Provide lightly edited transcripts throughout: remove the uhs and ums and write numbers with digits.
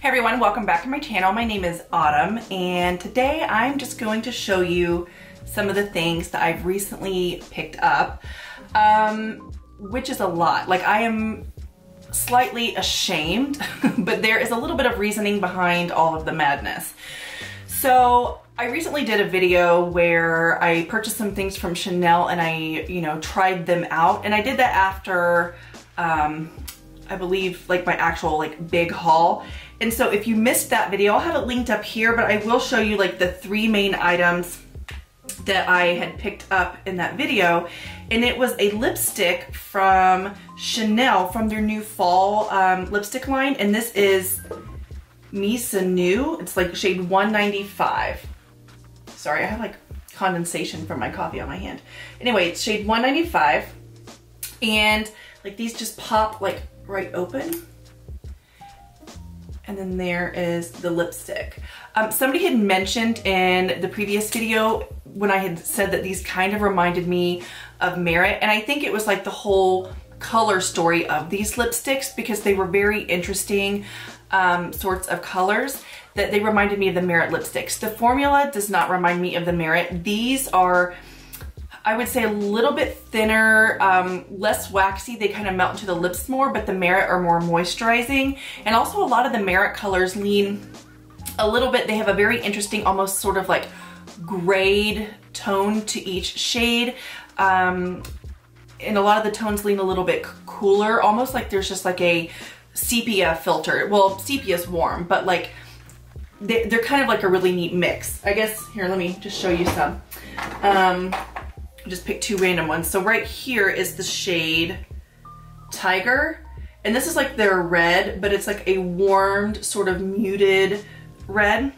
Hey everyone, welcome back to my channel. My name is Autumn and today I'm just going to show you some of the things that I've recently picked up, which is a lot. Like, I am slightly ashamed, but there is a little bit of reasoning behind all of the madness. So I recently did a video where I purchased some things from Chanel and I, tried them out, and I did that after I believe like my actual big haul. And so if you missed that video, I'll have it linked up here, but I will show you like the 3 main items that I had picked up in that video. And it was a lipstick from Chanel from their new fall lipstick line. And this is Misa New. It's like shade 195. Sorry, I have like condensation from my coffee on my hand. Anyway, it's shade 195. And like these just pop like right open. And then there is the lipstick. Somebody had mentioned in the previous video when I had said that these kind of reminded me of Merit, and I think it was like the whole color story of these lipsticks because they were very interesting sorts of colors that they reminded me of the Merit lipsticks. The formula does not remind me of the Merit. These are, I would say, a little bit thinner, less waxy. They kind of melt into the lips more, but the Merit are more moisturizing. And also a lot of the Merit colors lean a little bit. They have a very interesting, almost sort of like grade tone to each shade. And a lot of the tones lean a little bit cooler, almost like there's just like a sepia filter. Well, sepia is warm, but like they're kind of like a really neat mix. I guess, here, let me just show you some. Just pick 2 random ones. So right here is the shade Tiger, and this is like their red, but it's like a warmed sort of muted red.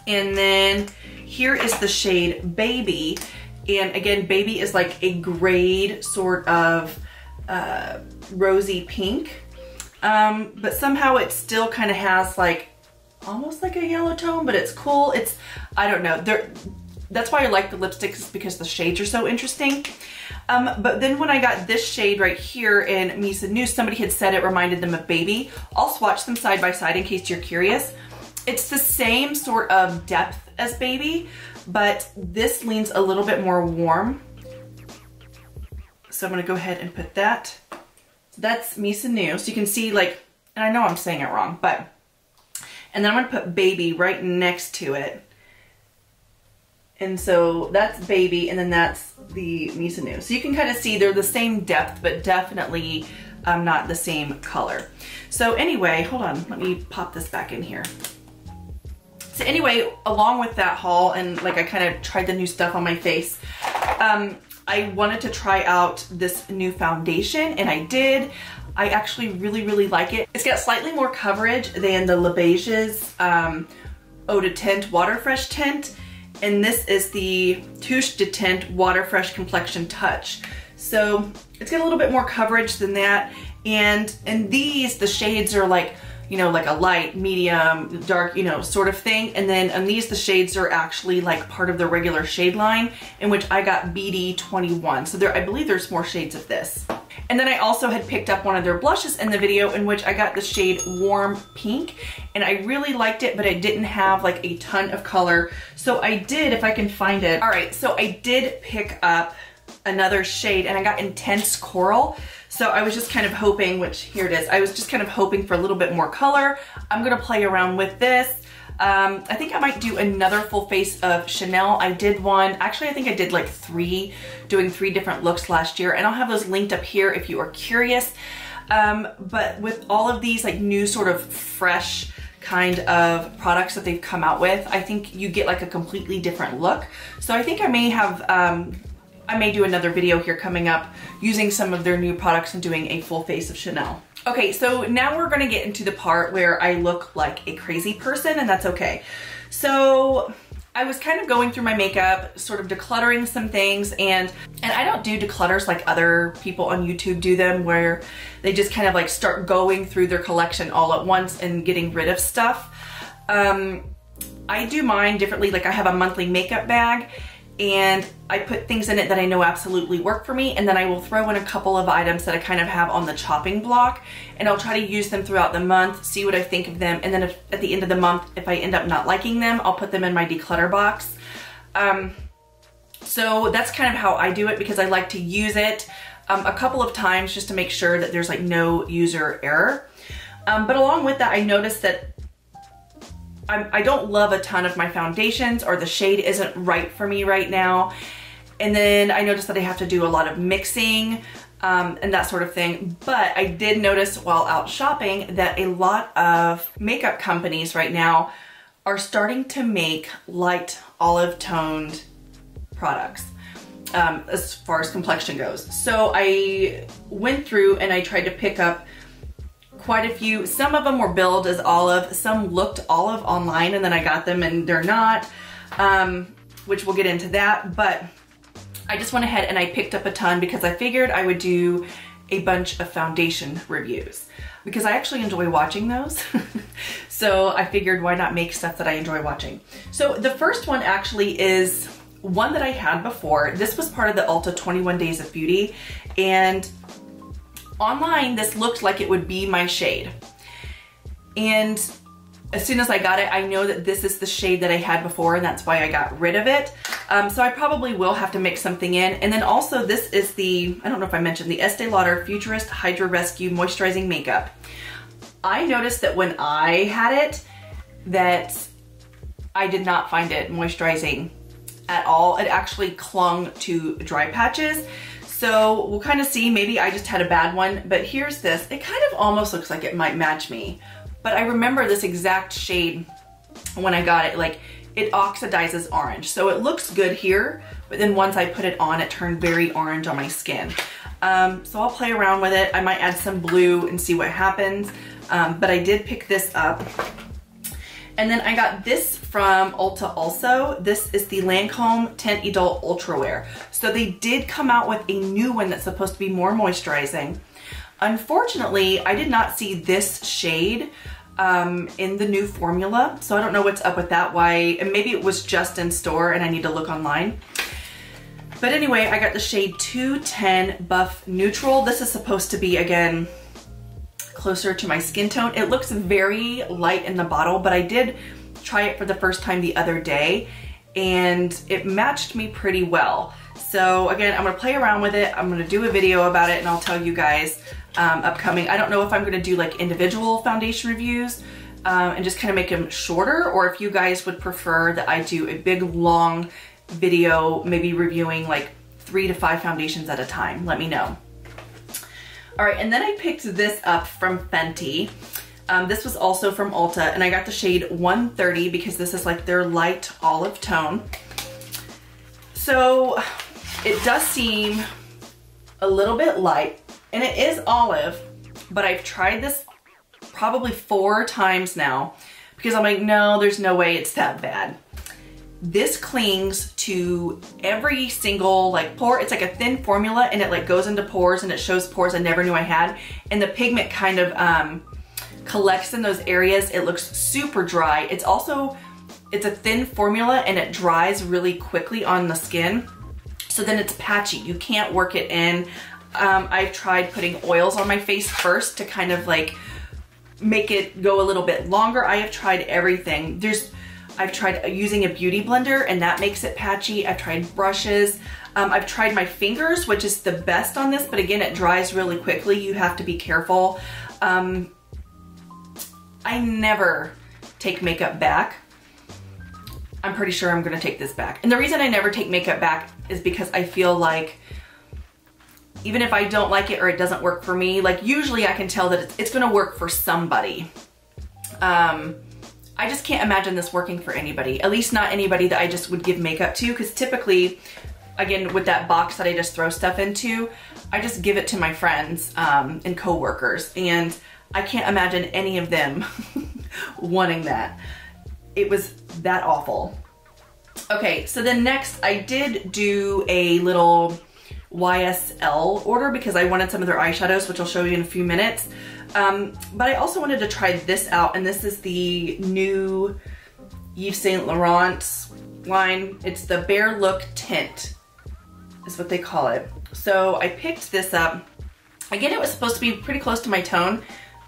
And then here is the shade Baby, and again, Baby is like a grade sort of rosy pink, but somehow it still kind of has like almost like a yellow tone, but it's cool. It's, I don't know, that's why I like the lipsticks, is because the shades are so interesting. But then when I got this shade right here in Misa New, somebody had said it reminded them of Baby. I'll swatch them side by side in case you're curious. It's the same sort of depth as Baby, but this leans a little bit more warm. So I'm gonna go ahead and put that. That's Misa New. So you can see, like, and I know I'm saying it wrong, but, and then I'm gonna put Baby right next to it. And so that's Baby, and then that's the Misa New. So you can kind of see they're the same depth, but definitely not the same color. So anyway, hold on, let me pop this back in here. So anyway, along with that haul, and like I kind of tried the new stuff on my face, I wanted to try out this new foundation, and I did. I actually really like it. It's got slightly more coverage than the Le Beige's Eau de Tint Water Fresh Tint. And this is the Touche de Tint Water Fresh Complexion Touch. So it's got a little bit more coverage than that. And in these, the shades are like, like a light, medium, dark, sort of thing. And then on these, the shades are actually like part of the regular shade line, in which I got BD21. So I believe there's more shades of this. And then I also had picked up one of their blushes in the video, in which I got the shade Warm Pink, and I really liked it, but I didn't have like a ton of color. So I did, if I can find it. All right, so I did pick up another shade, and I got Intense Coral. So I was just kind of hoping, which here it is, I was just kind of hoping for a little bit more color. I'm gonna play around with this. I think I might do another full face of Chanel. I did one, actually I think I did like 3, doing 3 different looks last year, and I'll have those linked up here if you are curious. But with all of these like new sort of fresh kind of products that they've come out with, I think you get like a completely different look. So I think I may have, I may do another video here coming up using some of their new products and doing a full face of Chanel. Okay, so now we're gonna get into the part where I look like a crazy person, and that's okay. So I was kind of going through my makeup, sort of decluttering some things, and I don't do declutters like other people on YouTube do them, where they just kind of like start going through their collection all at once and getting rid of stuff. I do mine differently. Like, I have a monthly makeup bag, and I put things in it that I know absolutely work for me, and then I will throw in a couple of items that I kind of have on the chopping block, and I'll try to use them throughout the month, see what I think of them, and then if, at the end of the month, if I end up not liking them, I'll put them in my declutter box. So that's kind of how I do it, because I like to use it a couple of times just to make sure that there's like no user error. But along with that, I noticed that I don't love a ton of my foundations, or the shade isn't right for me right now. And then I noticed that I have to do a lot of mixing and that sort of thing. But I did notice while out shopping that a lot of makeup companies right now are starting to make light olive toned products as far as complexion goes. So I went through and I tried to pick up quite a few. Some of them were billed as olive, some looked olive online, and then I got them and they're not, which we'll get into that. But I just went ahead and I picked up a ton because I figured I would do a bunch of foundation reviews because I actually enjoy watching those. So I figured why not make stuff that I enjoy watching. So the first one actually is one that I had before. This was part of the Ulta 21 Days of Beauty, and online this looked like it would be my shade. And as soon as I got it, I know that this is the shade that I had before, and that's why I got rid of it. So I probably will have to mix something in. And then also this is the, I don't know if I mentioned, the Estee Lauder Futurist Hydra Rescue Moisturizing Makeup. I noticed that when I had it, that I did not find it moisturizing at all. It actually clung to dry patches. So we'll kind of see, maybe I just had a bad one, but here's this. It kind of almost looks like it might match me, but I remember this exact shade when I got it, like it oxidizes orange. So it looks good here, but then once I put it on, it turned very orange on my skin. So I'll play around with it. I might add some blue and see what happens. But I did pick this up. And then I got this from Ulta also. This is the Lancome Tint Adult Ultra Wear. So they did come out with a new one that's supposed to be more moisturizing. Unfortunately, I did not see this shade in the new formula. So I don't know what's up with that, why, and maybe it was just in store and I need to look online. But anyway, I got the shade 210 Buff Neutral. This is supposed to be, again, closer to my skin tone. It looks very light in the bottle, but I did try it for the first time the other day and it matched me pretty well. So again, I'm gonna play around with it. I'm gonna do a video about it and I'll tell you guys upcoming. I don't know if I'm gonna do like individual foundation reviews and just kind of make them shorter, or if you guys would prefer that I do a big long video, maybe reviewing like 3 to 5 foundations at a time. Let me know. All right, and then I picked this up from Fenty. This was also from Ulta, and I got the shade 130 because this is like their light olive tone. So it does seem a little bit light, and it is olive, but I've tried this probably 4 times now because I'm like, no, there's no way it's that bad. This clings to every single like pore. It's like a thin formula and it like goes into pores and it shows pores I never knew I had. And the pigment kind of collects in those areas. It looks super dry. It's also, it's a thin formula and it dries really quickly on the skin. So then it's patchy. You can't work it in. I've tried putting oils on my face first to kind of like make it go a little bit longer. I have tried everything. I've tried using a beauty blender and that makes it patchy. I've tried brushes. I've tried my fingers, which is the best on this, but again, it dries really quickly. You have to be careful. I never take makeup back. I'm pretty sure I'm gonna take this back. And the reason I never take makeup back is because I feel like even if I don't like it or it doesn't work for me, like usually I can tell that it's gonna work for somebody. I just can't imagine this working for anybody, at least not anybody that I just would give makeup to, because typically, again, with that box that I just throw stuff into, I just give it to my friends and coworkers, and I can't imagine any of them wanting that. It was that awful. Okay, so then next I did do a little YSL order because I wanted some of their eyeshadows, which I'll show you in a few minutes. But I also wanted to try this out, and this is the new Yves Saint Laurent line. It's the Bare Look Tint is what they call it. So I picked this up. Again, it was supposed to be pretty close to my tone,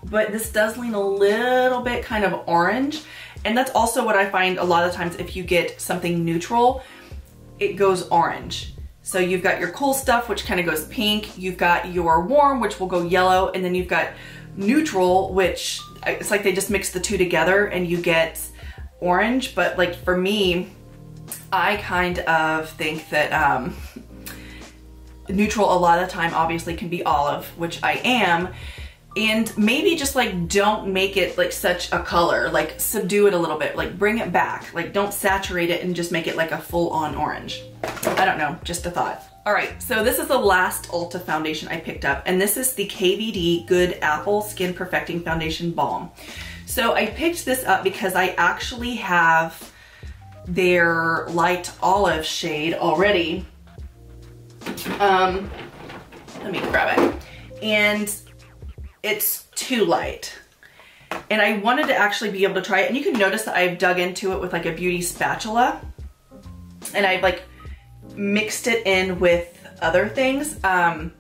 but this does lean a little bit kind of orange. And that's also what I find a lot of times if you get something neutral, it goes orange. So you've got your cool stuff, which kind of goes pink. You've got your warm, which will go yellow. And then you've got neutral, which it's like they just mix the two together and you get orange. But like for me, I kind of think that neutral a lot of the time obviously can be olive, which I am. And maybe just like don't make it like such a color, like subdue it a little bit, like bring it back, like don't saturate it and just make it like a full-on orange. I don't know, just a thought. All right, so this is the last Ulta foundation I picked up, and this is the KVD Good Apple Skin Perfecting Foundation Balm. So I picked this up because I actually have their light olive shade already. Let me grab it. And it's too light. And I wanted to actually be able to try it. And you can notice that I've dug into it with like a beauty spatula. And I've like mixed it in with other things. I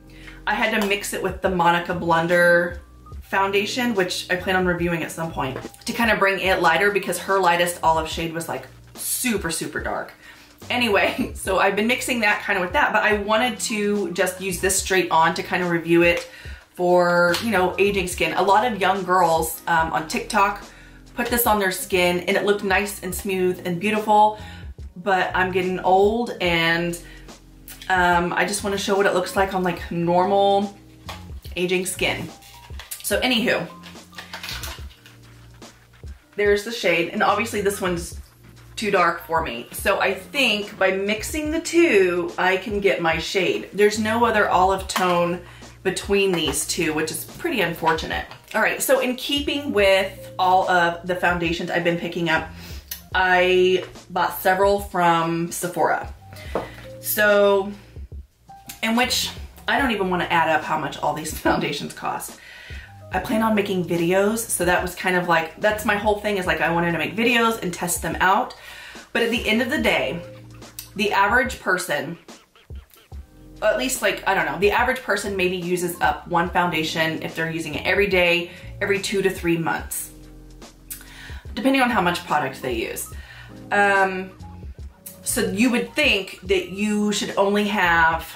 had to mix it with the Monica Blunder foundation, which I plan on reviewing at some point, to kind of bring it lighter because her lightest olive shade was like super, super dark. Anyway, so I've been mixing that kind of with that, but I wanted to just use this straight on to kind of review it for, you know, aging skin. A lot of young girls on TikTok put this on their skin and it looked nice and smooth and beautiful, but I'm getting old and I just want to show what it looks like on like normal aging skin. So anywho, there's the shade, and obviously this one's too dark for me. So I think by mixing the two, I can get my shade. There's no other olive tone between these two, which is pretty unfortunate. All right, so in keeping with all of the foundations I've been picking up, I bought several from Sephora. So, in which I don't even want to add up how much all these foundations cost. I plan on making videos, so that was kind of like, that's my whole thing, is like I wanted to make videos and test them out. But at the end of the day, the average person, at least like, I don't know, the average person maybe uses up one foundation if they're using it every day, every 2 to 3 months, depending on how much product they use. So you would think that you should only have,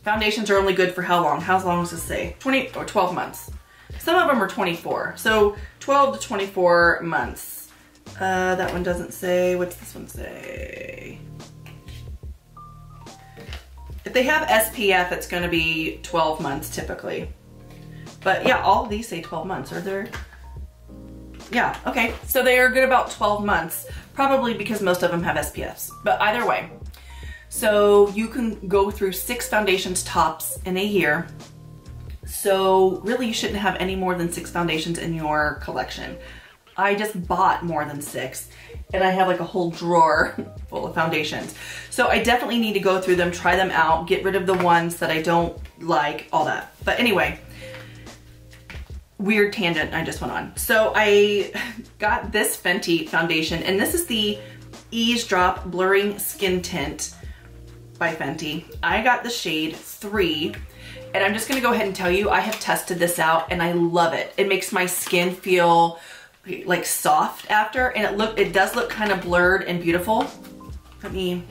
foundations are only good for how long? How long does this say? 20 or 12 months. Some of them are 24. So 12 to 24 months. That one doesn't say, what's this one say? If they have SPF, it's gonna be 12 months typically. But yeah, all of these say 12 months. Are there? Yeah, okay. So they are good about 12 months, probably because most of them have SPFs. But either way, so you can go through 6 foundations tops in a year. So really you shouldn't have any more than 6 foundations in your collection. I just bought more than 6 and I have like a whole drawer full of foundations. So I definitely need to go through them, try them out, get rid of the ones that I don't like, all that. But anyway, weird tangent I just went on. So I got this Fenty foundation, and this is the Eavesdrop Blurring Skin Tint by Fenty. I got the shade 3. And I'm just gonna go ahead and tell you, I have tested this out and I love it. It makes my skin feel like soft after, and it does look kind of blurred and beautiful. And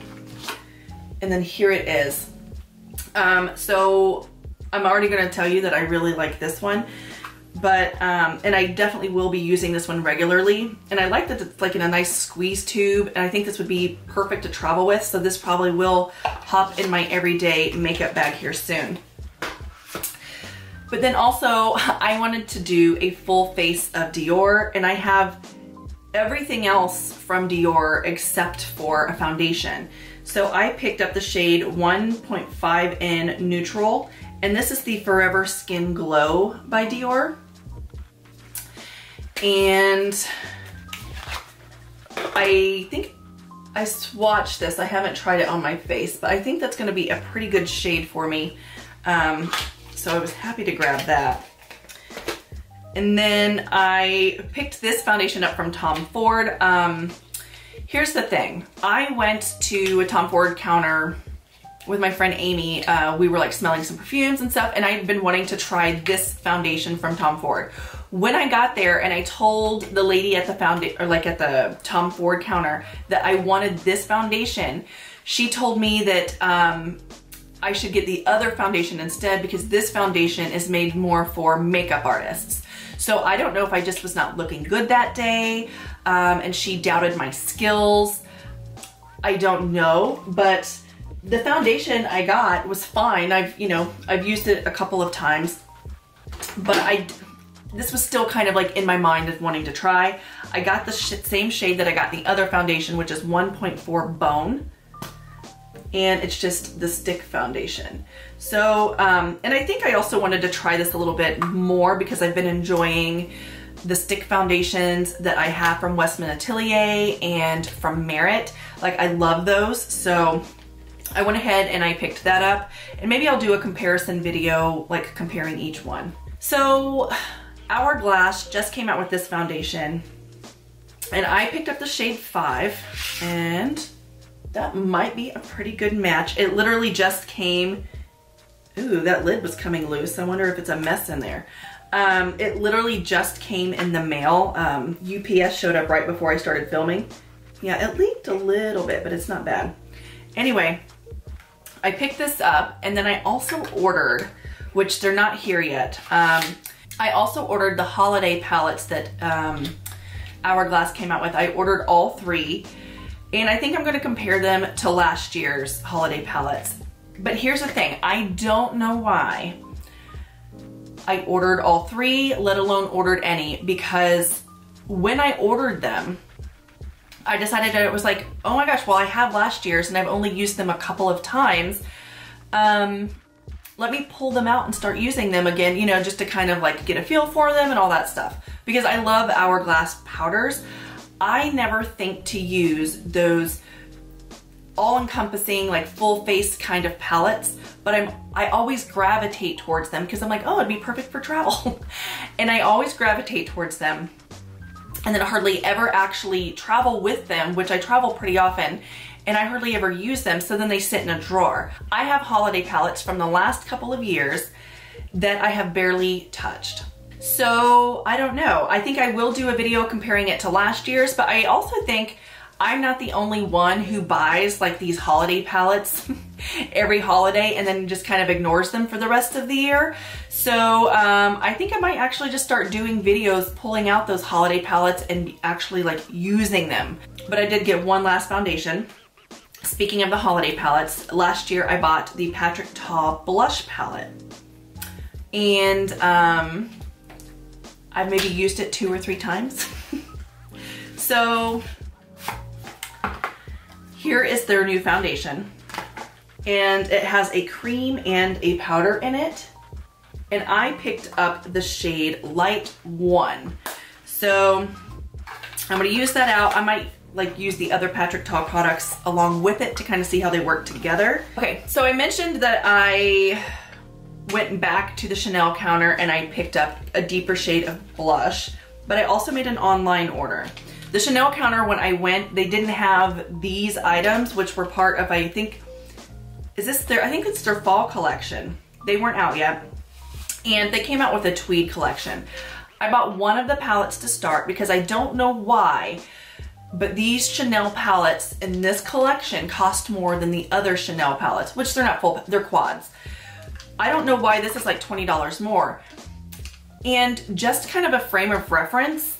then here it is. So I'm already gonna tell you that I really like this one, but, and I definitely will be using this one regularly. And I like that it's like in a nice squeeze tube, and I think this would be perfect to travel with. So this probably will hop in my everyday makeup bag here soon. But then also, I wanted to do a full face of Dior, and I have everything else from Dior except for a foundation. So I picked up the shade 1.5 in Neutral, and this is the Forever Skin Glow by Dior. And I think I swatched this. I haven't tried it on my face, but I think that's gonna be a pretty good shade for me. So I was happy to grab that. And then I picked this foundation up from Tom Ford. Here's the thing. I went to a Tom Ford counter with my friend Amy. We were like smelling some perfumes and stuff, and I had been wanting to try this foundation from Tom Ford. When I got there and I told the lady at the at the Tom Ford counter that I wanted this foundation, she told me that I should get the other foundation instead because this foundation is made more for makeup artists. So I don't know if I just was not looking good that day, and she doubted my skills. I don't know, but the foundation I got was fine. I've used it a couple of times, but this was still kind of like in my mind of wanting to try. I got the same shade that I got the other foundation, which is 1.4 Bone. And it's just the stick foundation. So, and I think I also wanted to try this a little bit more because I've been enjoying the stick foundations that I have from Westman Atelier and from Merit. Like, I love those. So I went ahead and I picked that up, and maybe I'll do a comparison video, like comparing each one. So Hourglass just came out with this foundation, and I picked up the shade 5, and that might be a pretty good match. It literally just came, ooh, that lid was coming loose. I wonder if it's a mess in there. It literally just came in the mail. UPS showed up right before I started filming. Yeah, it leaked a little bit, but it's not bad. Anyway, I picked this up, and then I also ordered, which they're not here yet. I also ordered the holiday palettes that Hourglass came out with. I ordered all 3. And I think I'm gonna compare them to last year's holiday palettes. But here's the thing, I don't know why I ordered all 3, let alone ordered any, because when I ordered them, I decided that it was like, oh my gosh, well I have last year's and I've only used them a couple of times. Let me pull them out and start using them again, just to kind of like get a feel for them and all that stuff. Because I love Hourglass powders. I never think to use those all-encompassing, like full face kind of palettes, but I always gravitate towards them because I'm like, oh, it'd be perfect for travel. And I always gravitate towards them, and then hardly ever actually travel with them, which I travel pretty often, and I hardly ever use them, so then they sit in a drawer. I have holiday palettes from the last couple of years that I have barely touched. So I don't know. I think I will do a video comparing it to last year's, but I also think I'm not the only one who buys like these holiday palettes every holiday and then just kind of ignores them for the rest of the year. So I think I might actually just start doing videos pulling out those holiday palettes and actually like using them. But I did get one last foundation. Speaking of the holiday palettes, last year I bought the Patrick Ta blush palette. And I've maybe used it 2 or 3 times. So here is their new foundation. And it has a cream and a powder in it. And I picked up the shade Light 1. So I'm gonna use that out. I might like use the other Patrick Ta products along with it to kind of see how they work together. Okay, so I mentioned that I went back to the Chanel counter and I picked up a deeper shade of blush, but I also made an online order. The Chanel counter, when I went, they didn't have these items, which were part of, I think, I think it's their fall collection. They weren't out yet. And they came out with a tweed collection. I bought one of the palettes to start because I don't know why, but these Chanel palettes in this collection cost more than the other Chanel palettes, which they're not full, they're quads. I don't know why this is like $20 more. And just kind of a frame of reference,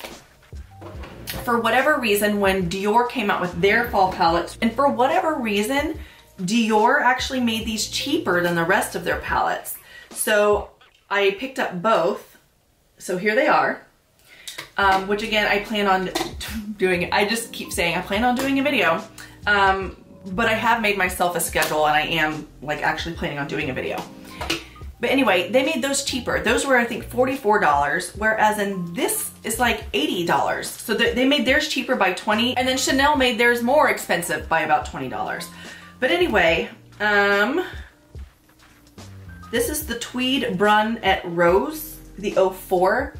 for whatever reason, when Dior came out with their fall palettes, and for whatever reason, Dior actually made these cheaper than the rest of their palettes. So I picked up both. So here they are, which again, I plan on doing, I just keep saying I plan on doing a video. But I have made myself a schedule and I am like actually planning on doing a video. But anyway, they made those cheaper. Those were, I think, $44, whereas in this is like $80. So they made theirs cheaper by $20, and then Chanel made theirs more expensive by about $20. But anyway, this is the Tweed Brunette Rose, the 04.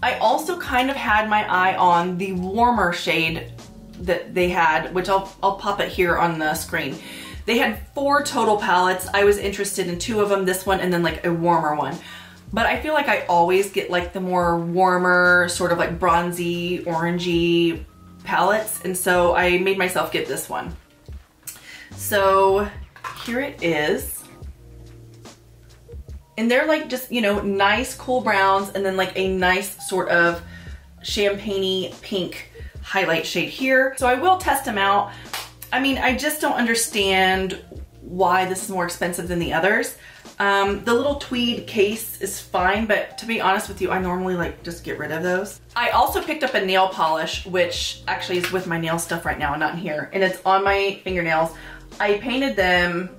I also kind of had my eye on the warmer shade that they had, which I'll pop it here on the screen. They had 4 total palettes. I was interested in 2 of them, this one and then like a warmer one. But I feel like I always get like the more warmer, sort of like bronzy, orangey palettes. And so I made myself get this one. So here it is. And they're like just, you know, nice cool browns and then like a nice sort of champagne-y pink highlight shade here. So I will test them out. I mean, I just don't understand why this is more expensive than the others. The little tweed case is fine, but to be honest with you, I normally like just get rid of those. I also picked up a nail polish, which actually is with my nail stuff right now, not in here, and it's on my fingernails. I painted them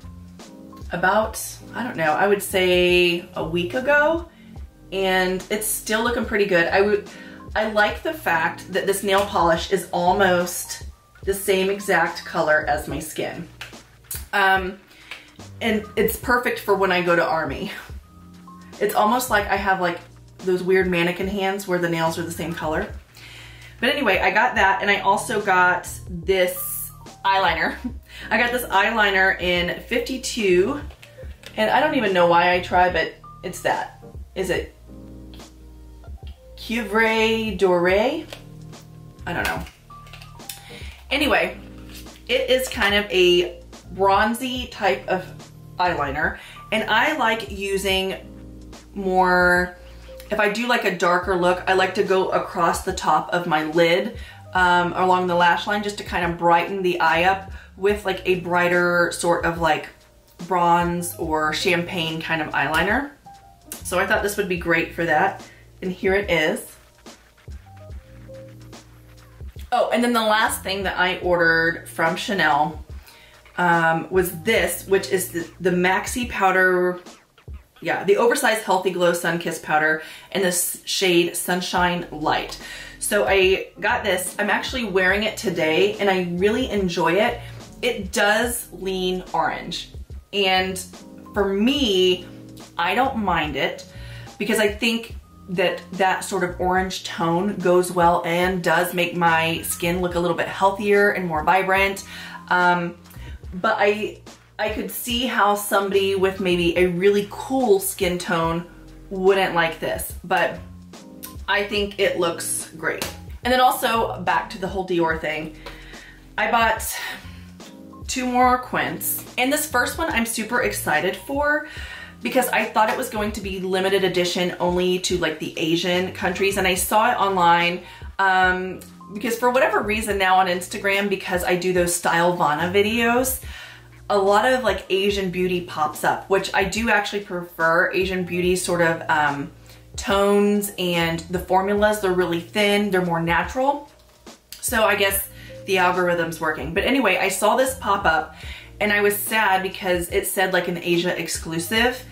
about, I don't know, I would say a week ago, and it's still looking pretty good. I like the fact that this nail polish is almost the same exact color as my skin. And it's perfect for when I go to Army. It's almost like I have like those weird mannequin hands where the nails are the same color. But anyway, I got that, and I also got this eyeliner. I got this eyeliner in 52, and I don't even know why I tried, but it's that. Is it Cuivre Doré? I don't know. Anyway, it is kind of a bronzy type of eyeliner, and I like using more, if I do like a darker look, I like to go across the top of my lid along the lash line just to kind of brighten the eye up with like a brighter sort of like bronze or champagne kind of eyeliner. So I thought this would be great for that, and here it is. Oh, and then the last thing that I ordered from Chanel was this, which is the Maxi Powder, yeah, the oversized Healthy Glow Sun Kiss Powder in the shade Sunshine Light. So I got this. I'm actually wearing it today, and I really enjoy it. It does lean orange, and for me, I don't mind it because I think that sort of orange tone goes well and does make my skin look a little bit healthier and more vibrant. But I could see how somebody with maybe a really cool skin tone wouldn't like this, but I think it looks great. And then also back to the whole Dior thing, I bought 2 more quints, and this first one I'm super excited for because I thought it was going to be limited edition only to like the Asian countries, and I saw it online because for whatever reason now on Instagram, because I do those Stylovana videos, a lot of like Asian beauty pops up, which I do actually prefer. Asian beauty sort of tones, and the formulas, they're really thin, they're more natural. So I guess the algorithm's working. But anyway, I saw this pop up and I was sad because it said like an Asia exclusive,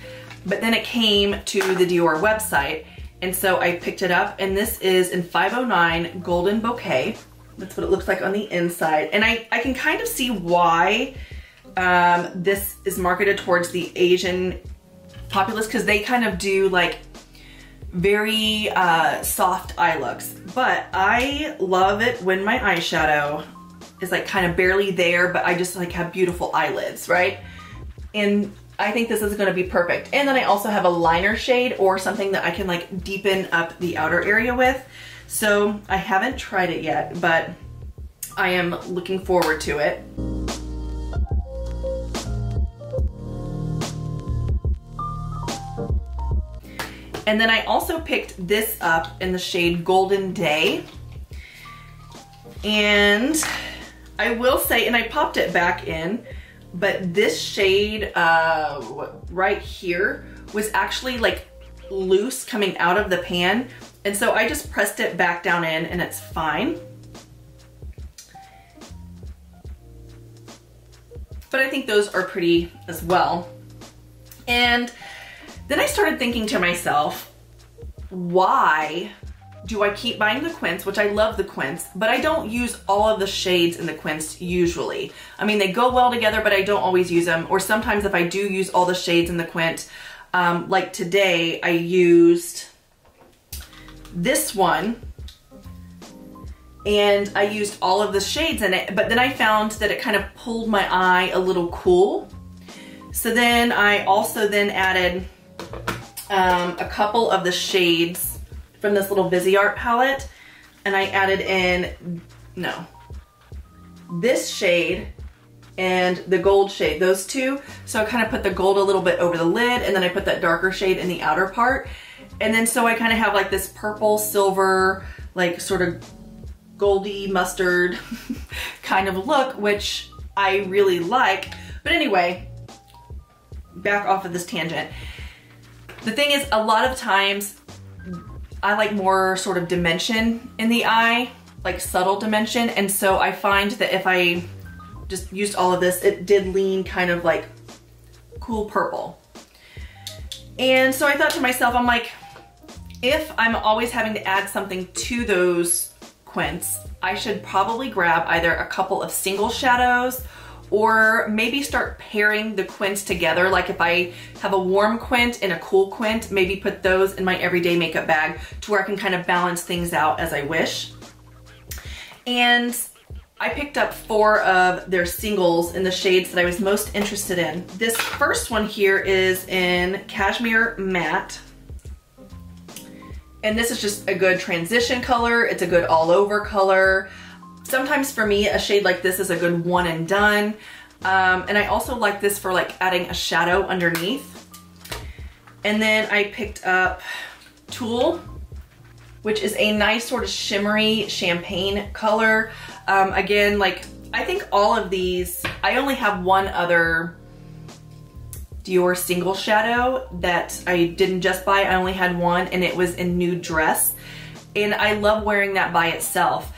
but then it came to the Dior website, and so I picked it up, and this is in 509 Golden Bouquet. That's what it looks like on the inside, and I can kind of see why this is marketed towards the Asian populace, because they kind of do like very soft eye looks, but I love it when my eyeshadow is like kind of barely there, but I just like have beautiful eyelids, right? And I think this is gonna be perfect. And then I also have a liner shade or something that I can like deepen up the outer area with. So I haven't tried it yet, but I am looking forward to it. And then I also picked this up in the shade Golden Day. And I will say, and I popped it back in, but this shade right here was actually like loose coming out of the pan. And so I just pressed it back down in, and it's fine. But I think those are pretty as well. And then I started thinking to myself, why do I keep buying the quints, which I love the quints, but I don't use all of the shades in the quints usually. I mean, they go well together, but I don't always use them. Or sometimes if I do use all the shades in the quint, like today I used this one, and I used all of the shades in it, but then I found that it kind of pulled my eye a little cool. So then I also then added a couple of the shades from this little Viseart palette, and I added in, this shade and the gold shade, those two. So I kind of put the gold a little bit over the lid, and then I put that darker shade in the outer part. And then so I kind of have like this purple, silver, like sort of goldy mustard kind of look, which I really like. But anyway, back off of this tangent. The thing is, a lot of times I like more sort of dimension in the eye, like subtle dimension. And so I find that if I just used all of this, it did lean kind of like cool purple. And so I thought to myself, I'm like, if I'm always having to add something to those quints, I should probably grab either a couple of single shadows or maybe start pairing the quints together. Like if I have a warm quint and a cool quint, maybe put those in my everyday makeup bag to where I can kind of balance things out as I wish. And I picked up 4 of their singles in the shades that I was most interested in. This first one here is in Cashmere Matte. And this is just a good transition color. It's a good all over color. Sometimes for me, a shade like this is a good one and done. And I also like this for like adding a shadow underneath. And then I picked up Tulle, which is a nice sort of shimmery champagne color. Again, like I think all of these, I only have one other Dior single shadow that I didn't just buy. I only had one, and it was in Nude Dress. And I love wearing that by itself.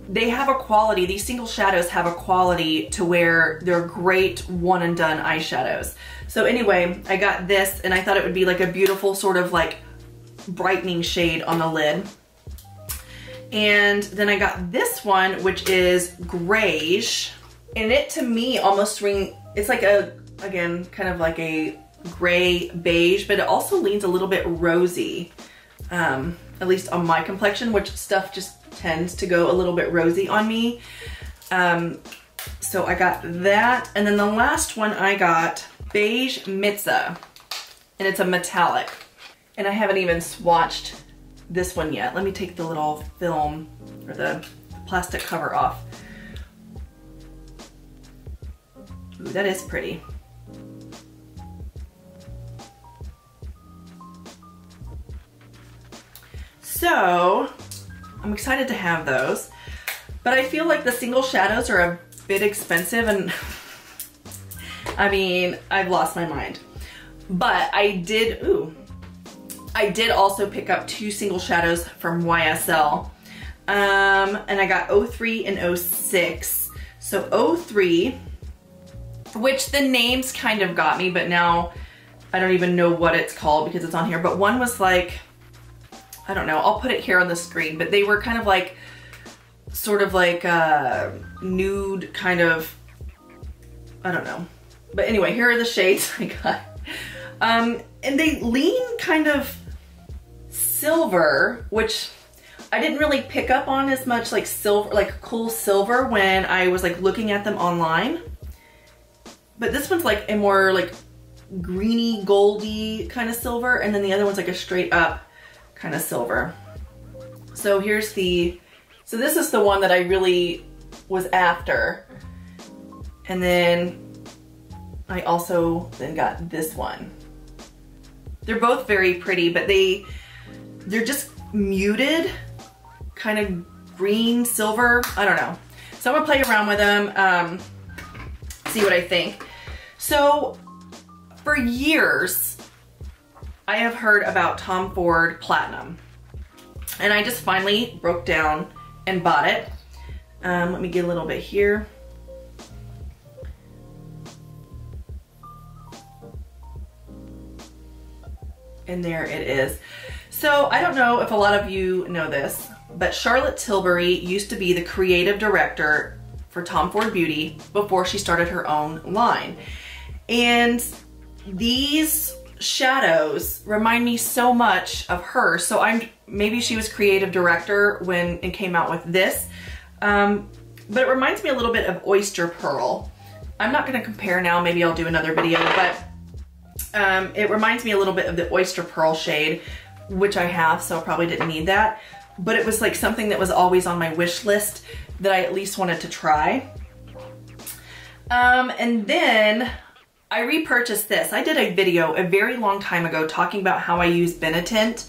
They have a quality, these single shadows have a quality to where they're great one and done eyeshadows. So anyway, I got this, and I thought it would be like a beautiful sort of like brightening shade on the lid. And then I got this one, which is grayish, and it to me almost it's like a, again, kind of like a gray beige, but it also leans a little bit rosy, at least on my complexion, which stuff just tends to go a little bit rosy on me. So I got that. And then the last one I got, Beige Mitza, and it's a metallic. And I haven't even swatched this one yet. Let me take the little film or the plastic cover off. Ooh, that is pretty. So I'm excited to have those, but I feel like the single shadows are a bit expensive, and I mean, I've lost my mind. But I did also pick up 2 single shadows from YSL, and I got 03 and 06. So 03, which the names kind of got me, but now I don't even know what it's called because it's on here. But one was like, I don't know, I'll put it here on the screen, but they were kind of like, sort of like nude kind of, I don't know. But anyway, here are the shades I got. And they lean kind of silver, which I didn't really pick up on as much, like silver, like cool silver when I was like looking at them online. But this one's like a more like greeny, goldy kind of silver, and then the other one's like a straight up kind of silver. So here's so this is the one that I really was after. And then I also then got this one. They're both very pretty, but they're just muted, kind of green, silver, I don't know. So I'm gonna play around with them, see what I think. So for years, I have heard about Tom Ford Platinum, and I just finally broke down and bought it. Let me get a little bit here. And there it is. So I don't know if a lot of you know this, but Charlotte Tilbury used to be the creative director for Tom Ford Beauty before she started her own line. And these shadows remind me so much of her. So I'm maybe she was creative director when it came out with this. But it reminds me a little bit of Oyster Pearl. I'm not gonna compare now, maybe I'll do another video, but it reminds me a little bit of the Oyster Pearl shade, which I have, so I probably didn't need that. But it was like something that was always on my wish list that I at least wanted to try. And then I repurchased this. I did a video a very long time ago talking about how I use Benetint.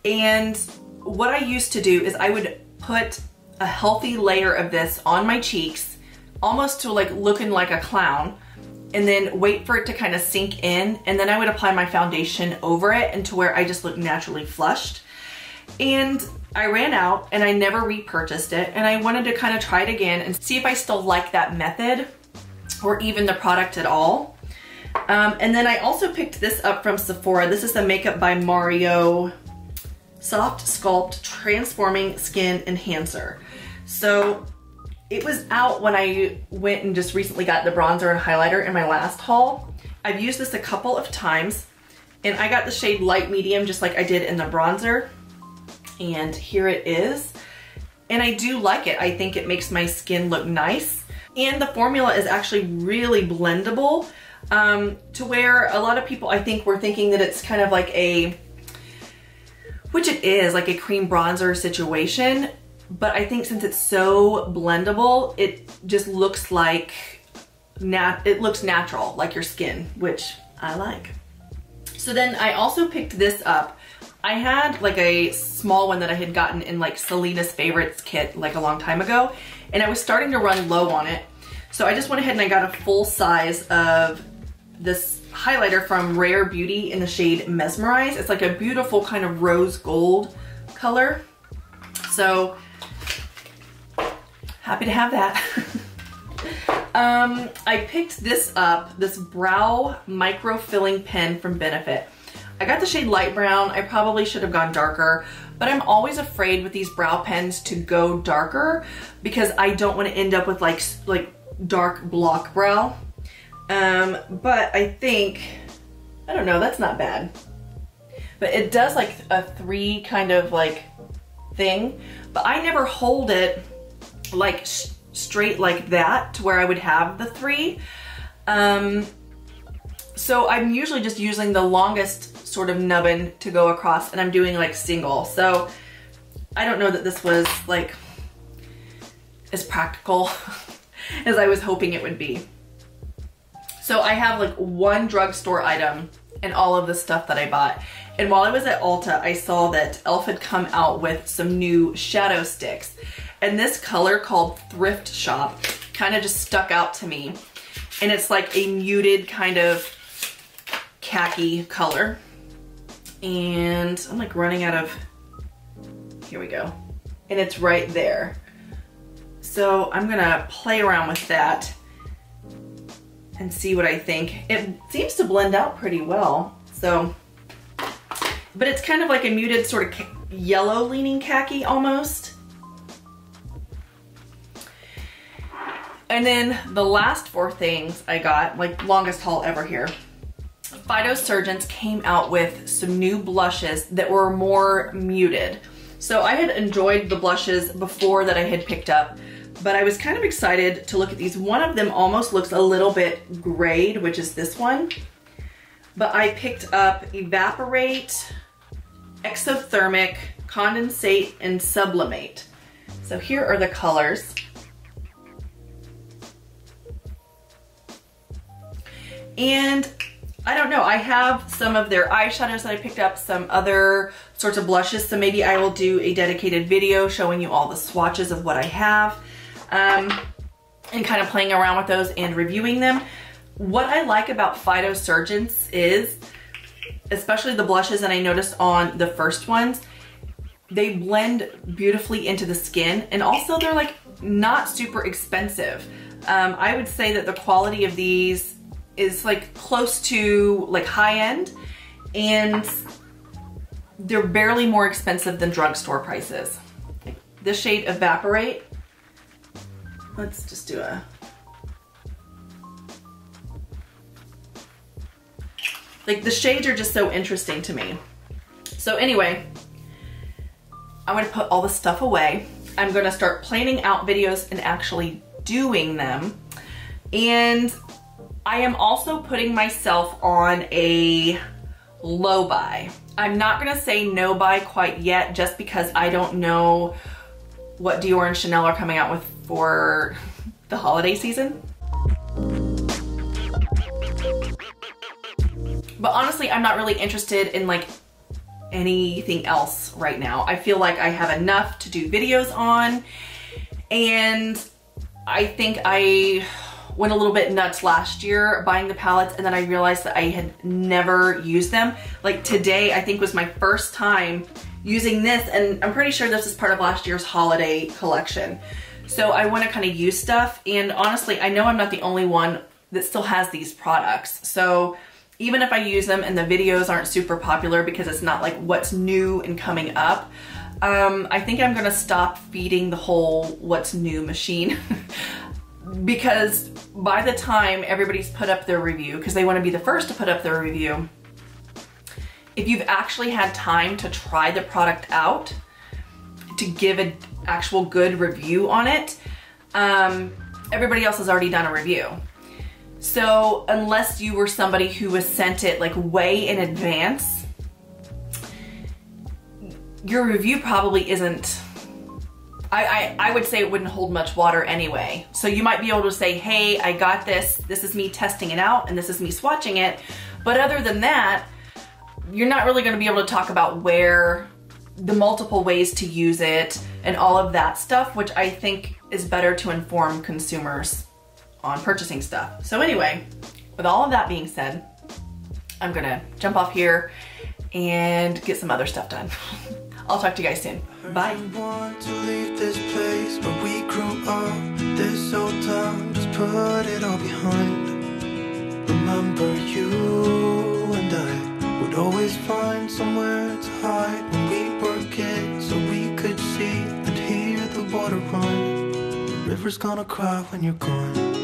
And what I used to do is I would put a healthy layer of this on my cheeks, almost to like looking like a clown, and then wait for it to kind of sink in. And then I would apply my foundation over it and to where I just look naturally flushed. And I ran out and I never repurchased it. And I wanted to kind of try it again and see if I still like that method or even the product at all. And then I also picked this up from Sephora. This is the Makeup by Mario Soft Sculpt Transforming Skin Enhancer. So it was out when I went and just recently got the bronzer and highlighter in my last haul. I've used this a couple of times and I got the shade light medium just like I did in the bronzer. And here it is. And I do like it. I think it makes my skin look nice. And the formula is actually really blendable to where a lot of people, I think, were thinking that it's kind of like a, which it is, like a cream bronzer situation. But I think since it's so blendable, it just looks like, it looks natural, like your skin, which I like. So then I also picked this up. I had like a small one that I had gotten in like Selena's Favorites kit like a long time ago, and I was starting to run low on it. So I just went ahead and I got a full size of this highlighter from Rare Beauty in the shade Mesmerize. It's like a beautiful kind of rose gold color. So happy to have that. I picked this up, this brow micro filling pen from Benefit. I got the shade light brown. I probably should have gone darker, but I'm always afraid with these brow pens to go darker because I don't want to end up with like dark block brow. But I think, I don't know, that's not bad. But it does like a 3 kind of like thing, but I never hold it like straight like that to where I would have the 3. So I'm usually just using the longest sort of nubbin to go across, and I'm doing like single. So I don't know that this was like as practical as I was hoping it would be. So I have like one drugstore item and all of the stuff that I bought. And while I was at Ulta, I saw that e.l.f. had come out with some new shadow sticks. And this color called Thrift Shop kind of just stuck out to me. And it's like a muted kind of khaki color. And I'm like running out of, here we go. And it's right there. So I'm gonna play around with that and see what I think. It seems to blend out pretty well. So, but it's kind of like a muted sort of yellow leaning khaki almost. And then the last 4 things I got, like longest haul ever here. Phytosurgeons came out with some new blushes that were more muted. So I had enjoyed the blushes before that I had picked up, but I was kind of excited to look at these. One of them almost looks a little bit grayed, which is this one. But I picked up Evaporate, Exothermic, Condensate, and Sublimate. So here are the colors. And I don't know, I have some of their eyeshadows that I picked up, some other sorts of blushes, so maybe I will do a dedicated video showing you all the swatches of what I have, and kind of playing around with those and reviewing them. What I like about Phytosurgeons is, especially the blushes, and I noticed on the first ones, they blend beautifully into the skin, and also they're like not super expensive. I would say that the quality of these is like close to like high end, and they're barely more expensive than drugstore prices. This shade Evaporate, let's just do a, like the shades are just so interesting to me. So anyway, I'm gonna put all the stuff away. I'm gonna start planning out videos and actually doing them. And I am also putting myself on a low buy. I'm not gonna say no buy quite yet, just because I don't know what Dior and Chanel are coming out with for the holiday season. But honestly, I'm not really interested in like anything else right now. I feel like I have enough to do videos on, and I think I went a little bit nuts last year buying the palettes, and then I realized that I had never used them. Like today, I think was my first time using this, and I'm pretty sure this is part of last year's holiday collection. So I want to kind of use stuff, and honestly, I know I'm not the only one that still has these products. So even if I use them and the videos aren't super popular because it's not like what's new and coming up, I think I'm gonna stop feeding the whole what's new machine. Because by the time everybody's put up their review, because they want to be the first to put up their review, if you've actually had time to try the product out, to give an actual good review on it, everybody else has already done a review. So unless you were somebody who was sent it like way in advance, your review probably isn't, I would say it wouldn't hold much water anyway. So you might be able to say, hey, I got this. This is me testing it out, and this is me swatching it. But other than that, you're not really going to be able to talk about where the multiple ways to use it and all of that stuff, which I think is better to inform consumers on purchasing stuff. So anyway, with all of that being said, I'm gonna jump off here and get some other stuff done. I'll talk to you guys soon. Bye. Want to leave this place where we grew up, this old town, just put it all behind. Remember you and I would always find somewhere to hide when we were kids, so we could see and hear the water run. The river's gonna cry when you're gone.